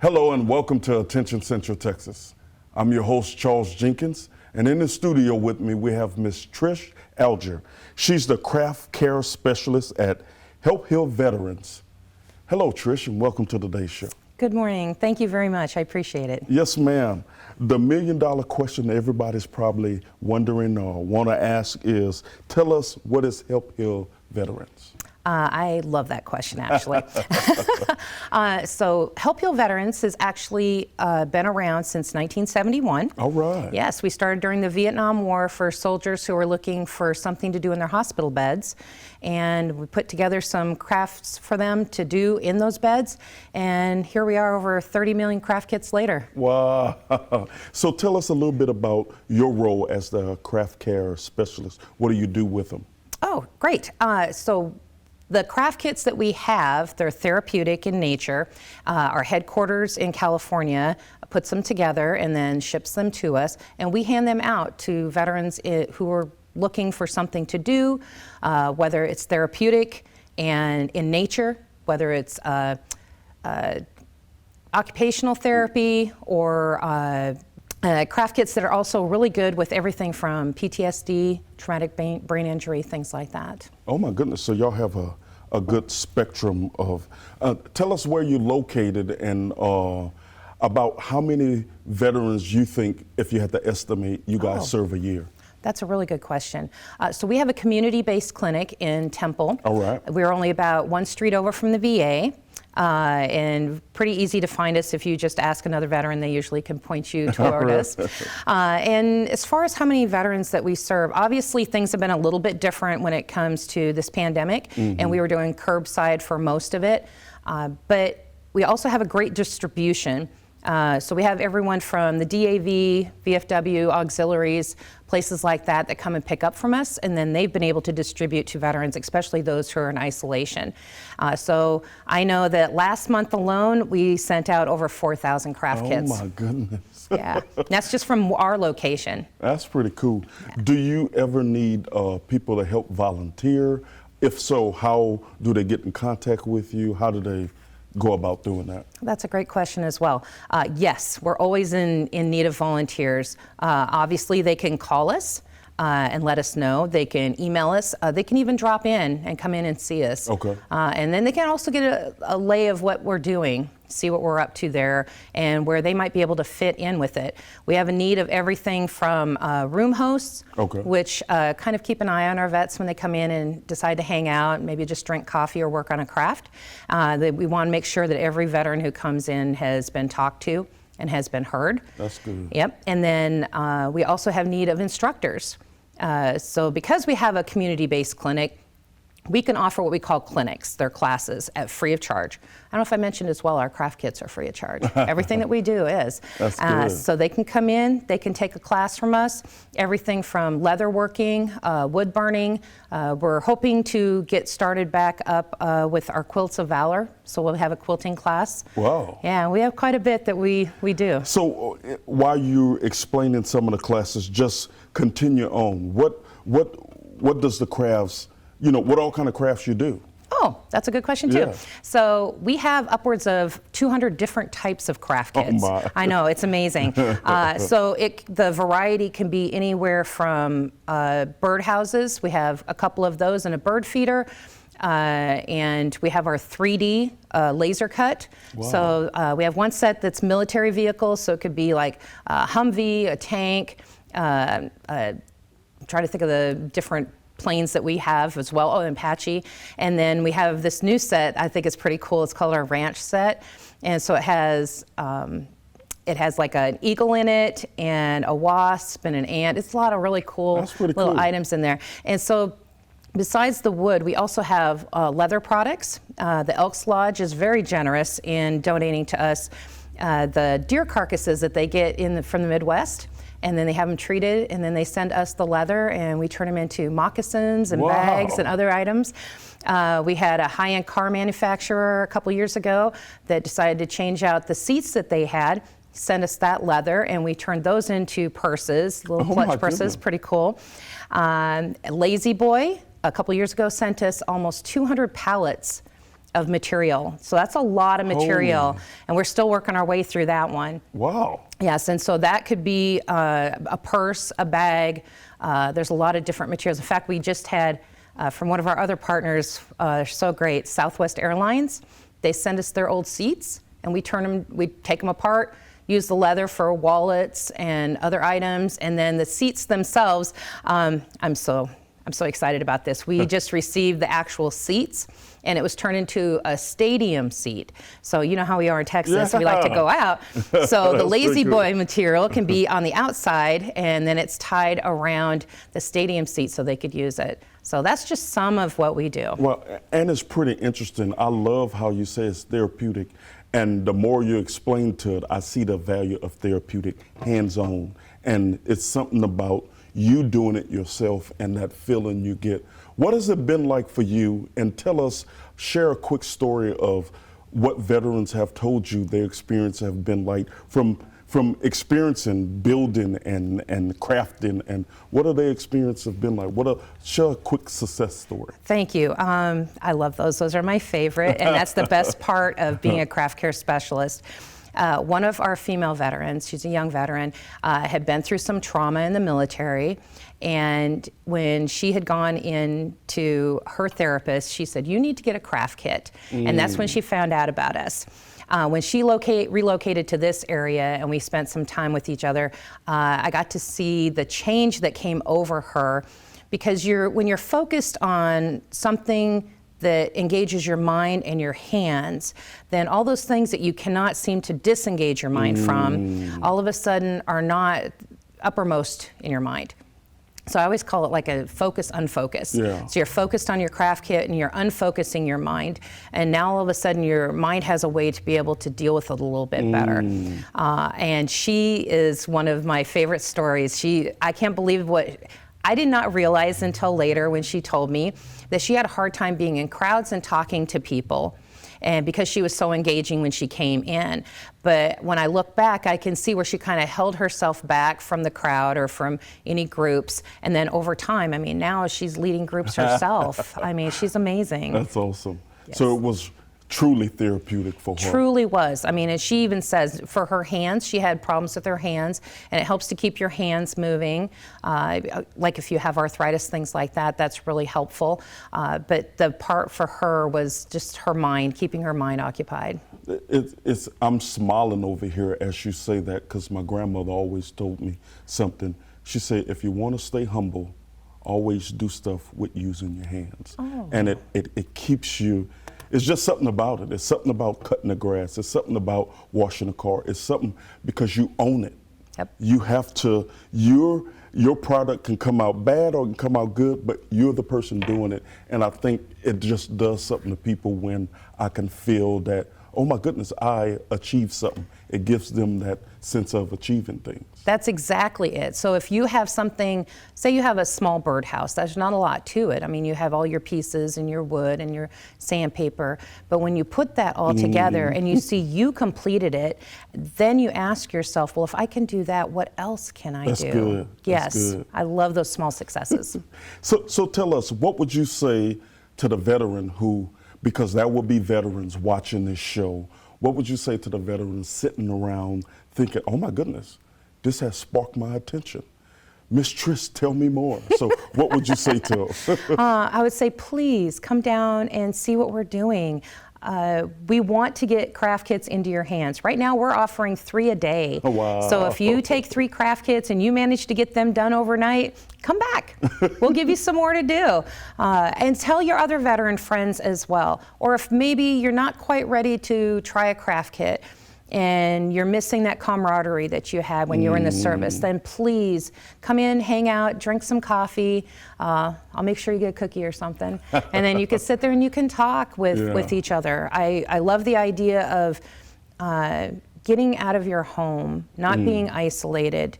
Hello and welcome to Attention Central Texas. I'm your host, Charles Jenkins, and in the studio with me we have Miss Trish Alger. She's the craft care specialist at Help Heal Veterans. Hello, Trish, and welcome to today's show. Good morning. Thank you very much. I appreciate it. Yes, ma'am. The million-dollar question everybody's probably wondering or want to ask is, tell us, what is Help Heal Veterans? I love that question, actually. So Help Heal Veterans has actually been around since 1971. All right. Yes, we started during the Vietnam War for soldiers who were looking for something to do in their hospital beds. And we put together some crafts for them to do in those beds. And here we are over 30 million craft kits later. Wow. So tell us a little bit about your role as the craft care specialist. What do you do with them? Oh, great. So the craft kits that we have, they're therapeutic in nature. Our headquarters in California puts them together and then ships them to us, and we hand them out to veterans who are looking for something to do, whether it's therapeutic and in nature, whether it's occupational therapy or craft kits that are also really good with everything from PTSD, traumatic brain injury, things like that. Oh my goodness, so y'all have a good spectrum of, tell us where you're located and about how many veterans you think, if you had to estimate, you guys serve a year. That's a really good question. So we have a community-based clinic in Temple. All right. We're only about one street over from the VA. And pretty easy to find us. If you just ask another veteran, they usually can point you toward us. And as far as how many veterans that we serve, obviously things have been a little bit different when it comes to this pandemic, and we were doing curbside for most of it. But we also have a great distribution. So we have everyone from the DAV, VFW, auxiliaries, places like that that come and pick up from us, and then they've been able to distribute to veterans, especially those who are in isolation. So I know that last month alone, we sent out over 4,000 craft kits. Oh my goodness. Yeah, that's just from our location. That's pretty cool. Yeah. Do you ever need people to help volunteer? If so, how do they get in contact with you? How do they go about doing that? That's a great question as well. Yes, we're always in need of volunteers. Obviously, they can call us and let us know. They can email us. They can even drop in and come in and see us. Okay. And then they can also get a lay of what we're doing, see what we're up to there, and where they might be able to fit in with it. We have a need of everything from room hosts, which kind of keep an eye on our vets when they come in and decide to hang out, maybe just drink coffee or work on a craft. We want to make sure that every veteran who comes in has been talked to and has been heard. That's good. Yep. And then we also have need of instructors. So because we have a community-based clinic, we can offer what we call clinics. They're classes at free of charge. I don't know if I mentioned as well, our craft kits are free of charge. Everything that we do is. That's good. So they can come in, they can take a class from us, everything from leather working, wood burning. We're hoping to get started back up with our Quilts of Valor. So we'll have a quilting class. Wow. Yeah, we have quite a bit that we do. So while you're explaining some of the classes, just continue on. What does the crafts, what all kind of crafts you do? Oh, that's a good question too. Yeah. So we have upwards of 200 different types of craft kits. Oh my. I know, it's amazing. So the variety can be anywhere from birdhouses. We have a couple of those and a bird feeder. And we have our 3D laser cut. Wow. So we have one set that's military vehicles, so it could be like a Humvee, a tank. I'm trying to think of the different planes that we have as well. Oh, and Apache. And then we have this new set. I think it's pretty cool. It's called our ranch set. And so it has like an eagle in it and a wasp and an ant. It's a lot of really cool little items in there. And so besides the wood, we also have leather products. The Elks Lodge is very generous in donating to us the deer carcasses that they get from the Midwest. And then they have them treated, and then they send us the leather, and we turn them into moccasins and bags and other items. We had a high-end car manufacturer a couple years ago that decided to change out the seats that they had, send us that leather, and we turned those into purses, little clutch purses, pretty cool. Lazy Boy, a couple years ago, sent us almost 200 pallets of material. So that's a lot of material, Holy. and we're still working our way through that one. Wow. Yes, and so that could be a purse, a bag. There's a lot of different materials. In fact, we just had from one of our other partners, they're so great, Southwest Airlines. They send us their old seats, and we take them apart, use the leather for wallets and other items, and then the seats themselves. I'm so excited about this. We just received the actual seats, and it was turned into a stadium seat. So you know how we are in Texas, we like to go out. So the Lazy Boy material can be on the outside, and then it's tied around the stadium seat so they could use it. So that's just some of what we do. Well, and it's pretty interesting. I love how you say it's therapeutic. And the more you explain to it, I see the value of therapeutic, hands-on. And it's something about you doing it yourself and that feeling you get. What has it been like for you? And share a quick story of what veterans have told you their experience have been like from experiencing building and crafting, and what have their experiences been like? Share a quick success story. Thank you. I love those. Those are my favorite, and that's the best part of being a craft care specialist. One of our female veterans, she's a young veteran, had been through some trauma in the military, and when she had gone in to her therapist, she said, "You need to get a craft kit." And that's when she found out about us. When she relocated to this area and we spent some time with each other, I got to see the change that came over her, because when you're focused on something that engages your mind and your hands, then all those things that you cannot seem to disengage your mind from, all of a sudden are not uppermost in your mind. So I always call it like a focus, unfocus. Yeah. So you're focused on your craft kit and you're unfocusing your mind. And now all of a sudden your mind has a way to be able to deal with it a little bit better. And she is one of my favorite stories. I can't believe I did not realize until later when she told me that she had a hard time being in crowds and talking to people, and because she was so engaging when she came in. But when I look back, I can see where she kind of held herself back from the crowd or from any groups. And then over time, I mean, now she's leading groups herself. I mean, she's amazing. That's awesome. Yes. So it was truly therapeutic for her. Truly was. I mean, and she even says for her hands, she had problems with her hands, and it helps to keep your hands moving. Like if you have arthritis, things like that, that's really helpful. But the part for her was just her mind, keeping her mind occupied. I'm smiling over here as you say that, because my grandmother always told me something. She said, if you want to stay humble, always do stuff with using your hands. Oh. And it keeps you. It's just something about it. It's something about cutting the grass. It's something about washing a car. It's something because you own it. Yep. You have to, your product can come out bad or it can come out good, but you're the person doing it. And I think it just does something to people when I can feel that, oh my goodness, I achieved something. It gives them that sense of achieving things. That's exactly it. So if you have something, say you have a small birdhouse, there's not a lot to it. I mean, you have all your pieces and your wood and your sandpaper, but when you put that all together and you see you completed it, then you ask yourself, well, if I can do that, what else can I do? That's good. Yes, That's good. I love those small successes. So tell us, what would you say to the veteran who, because there will be veterans watching this show, what would you say to the veterans sitting around thinking, oh my goodness, this has sparked my attention? Miss Trish, tell me more. So what would you say to them? I would say, please come down and see what we're doing. We want to get craft kits into your hands. Right now we're offering 3 a day. Oh, wow. So if you take 3 craft kits and you manage to get them done overnight, come back. We'll give you some more to do. And tell your other veteran friends as well. Or if maybe you're not quite ready to try a craft kit and you're missing that camaraderie that you had when you were in the service, then please come in, hang out, drink some coffee. I'll make sure you get a cookie or something. And then you can sit there and you can talk with each other. I love the idea of getting out of your home, not being isolated,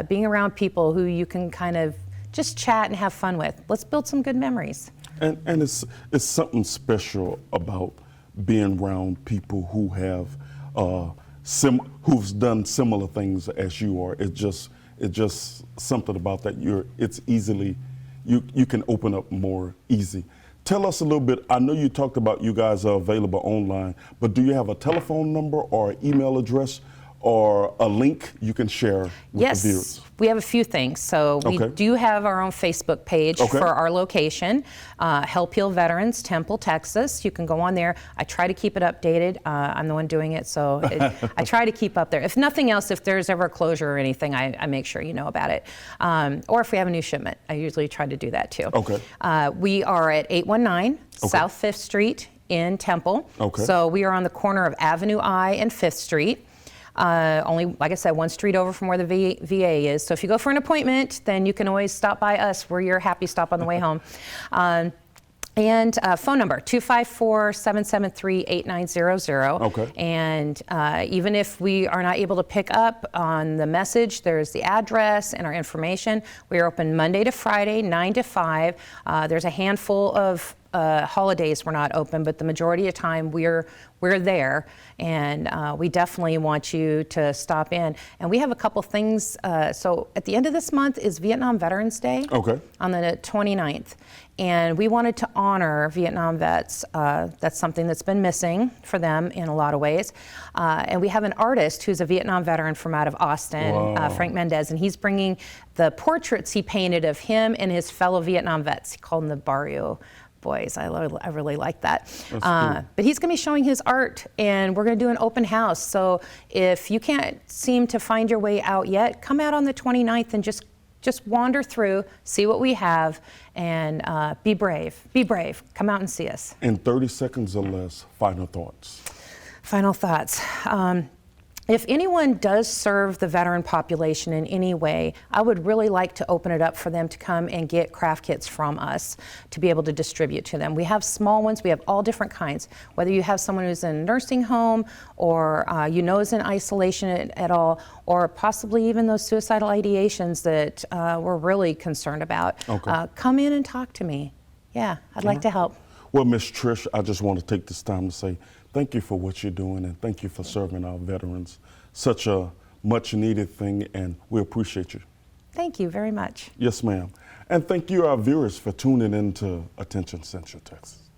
being around people who you can kind of just chat and have fun with. Let's build some good memories. And it's something special about being around people who have who've done similar things as you are. It's just something about that. It's easily, you can open up more easy. Tell us a little bit. I know you talked about you guys are available online, but do you have a telephone number or email address or a link you can share with Yes, the viewers? we have a few things. So we do have our own Facebook page for our location, Help Heal Veterans, Temple, Texas. You can go on there. I try to keep it updated. I'm the one doing it, so I try to keep up there. If nothing else, if there's ever a closure or anything, I make sure you know about it. Or if we have a new shipment, I usually try to do that too. We are at 819 South 5th Street in Temple. So we are on the corner of Avenue I and 5th Street. Only, like I said, one street over from where the VA is. So if you go for an appointment, then you can always stop by us. We're your happy stop on the way home. And phone number, 254-773-8900. And even if we are not able to pick up on the message, there's the address and our information. We are open Monday to Friday, 9 to 5. There's a handful of holidays we're not open, but the majority of the time we're there, and we definitely want you to stop in. And we have a couple things. So at the end of this month is Vietnam Veterans Day on the 29th, and we wanted to honor Vietnam vets. That's something that's been missing for them in a lot of ways. And we have an artist who's a Vietnam veteran from out of Austin, Frank Mendez, and he's bringing the portraits he painted of him and his fellow Vietnam vets. He called them the Barrio Boys. I really like that. But he's going to be showing his art, and we're going to do an open house. So if you can't seem to find your way out yet, come out on the 29th and just wander through, see what we have, and be brave. Be brave. Come out and see us. In 30 seconds or less, final thoughts. Final thoughts. If anyone does serve the veteran population in any way, I would really like to open it up for them to come and get craft kits from us to be able to distribute to them. We have small ones, we have all different kinds. Whether you have someone who's in a nursing home or is in isolation at all, or possibly even those suicidal ideations that we're really concerned about, come in and talk to me. Yeah, I'd like to help. Well, Ms. Trish, I just want to take this time to say thank you for what you're doing, and thank you for serving our veterans. Such a much needed thing, and we appreciate you. Thank you very much. Yes, ma'am. And thank you, our viewers, for tuning in to Attention Central Texas.